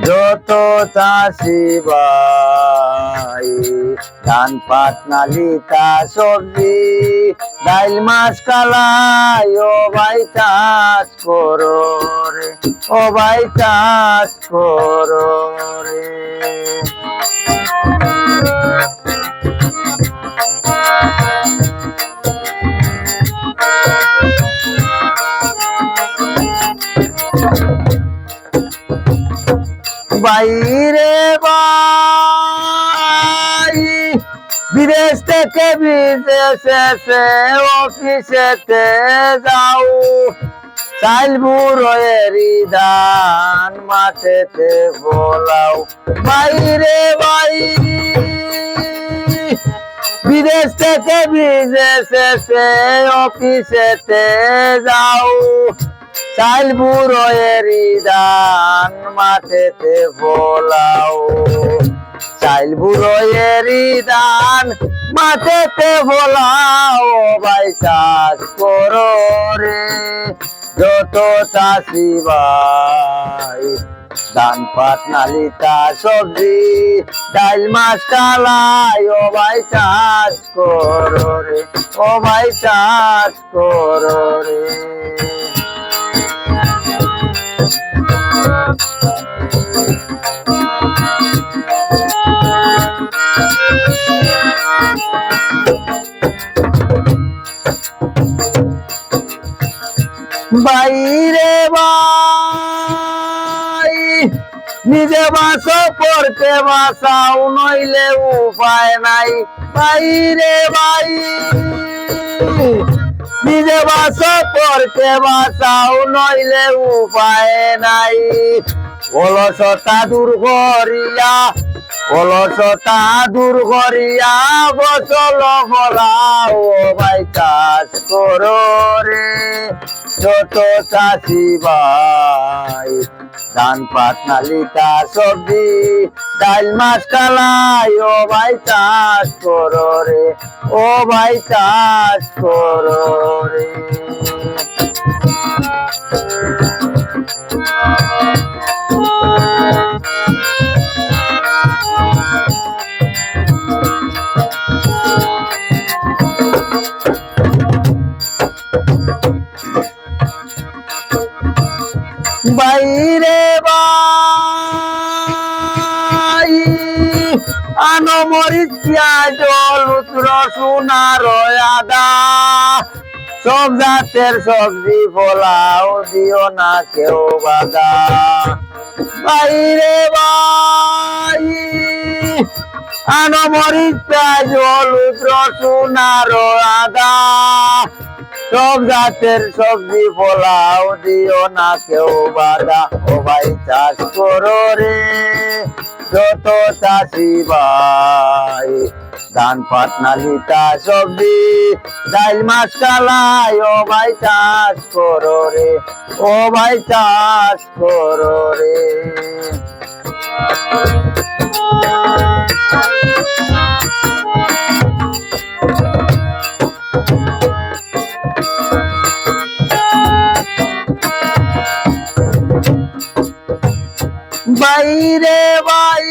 যত চাষি ভাই ধান পাট নালিতা সবজি ডাইল মাছ কালাই ও ভাই চাষ করো রে, ও ভাই চাষ করো রে। বাইরে ভাই বিদেশ থেকে বিদেশে অফিসেতে যাও, চাইল বুড়োয়েরি ধান মাঠেতে ফলাও। বাইরে ভাই বিদেশ থেকে বিদেশে অফিসেতে যাও, চাইল বুড়োয়েরি ধান মাঠেতে ফলাও। চাইল বুড়োয়েরি ধান মাঠেতে ফলাও, ভাই চাষ করো রে, যত চাষি ভাই ধান পাট নালিতা সবজি ডাইল মাছ কালাই ও ভাই চাষ করো রে, ও ভাই চাষ করো রে। বাইরে ভাই নিজে বাসো পড়তে বাসাও নইলে উপায় নাই। বাইরে ভাই নিজে বাসো পড়তে বাসাও নইলে উপায় নাই। অলসতা দূর করিয়া, অলসতা দূর করিয়া ফসল ফলাও, ভাই চাষ করো রে, যত চাষি ভাই ধান পাট নালিতা সবজি ডাইল মাছ কালাই ও ভাই চাষ করো রে, ও ভাই চাষ করো রে। বাইরে ভাই আনো মরিচ পেঁয়াজ হলুদ রসুন আর আদা, সব জাতের সবজি ফলাও দিও না কেউ বাধা। বাইরে ভাই আনো মরিচ পেঁয়াজ হলুদ রসুন আর আদা, সব জাতের সবজি ফলাও দিও না কেউ বাধা, ও ভাই চাষ করো রে, যত চাষি ভাই ধান পাট নালিতা সবজি ডাইল মাছ কালাই ও ভাই চাষ করো রে, ও ভাই চাষ করো রে। বাইরে ভাই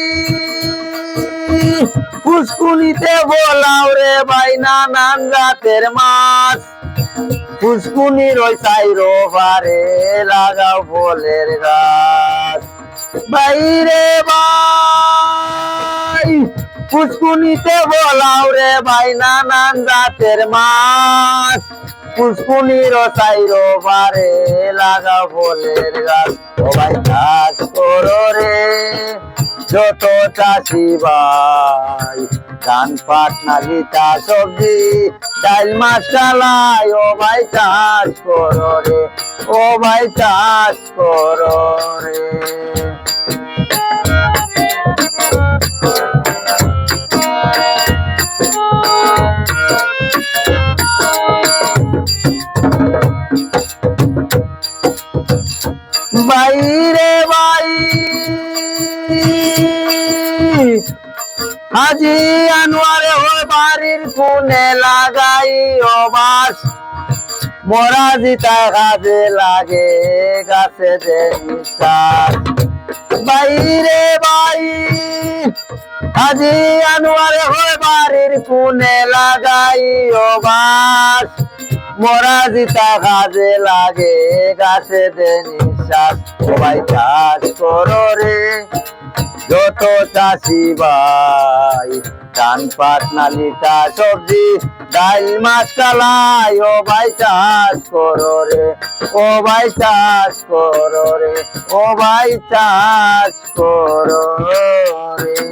পুষ্কুনিতে ফলাও রে ভাই নানান জাতের মাছ, পুষ্কুনির ওই সাইরো পারে লাগাও ফলের গাছ। বাইরে ভাই পুষ্কুনিতে ফলাও রে ভাই নানান জাতের মাছ, পুষ্কুনির সাইরো পারে লাগাও ফলের গাছ, ও ভাই চাষ করো রে, যত চাষি ভাই ধান পাট নালিতা সবজি ডাইল মাছ কালাই ও ভাই চাষ করো রে, ও ভাই চাষ করো রে। বাইরে ভাই হাজি আনোয়ারে ওই বাড়ির কোণে লাগাই বাস, মরা জিতা কাজে লাগে গাছে যে নিঃশ্বাস। আজি আনোয়ারে হয় বাড়ির কোণে লাগাইও বাস মরা জিতা কাজে লাগে গাছে দে নিঃশ্বাস সবাই চাষ করো রে যত চাষি ভাই ধান পাট নালিকা সবজি ডাল মাছ কালাই ও ভাই চাষ করো রে ও ভাই চাষ করো রে ও ভাই চাষ করো রে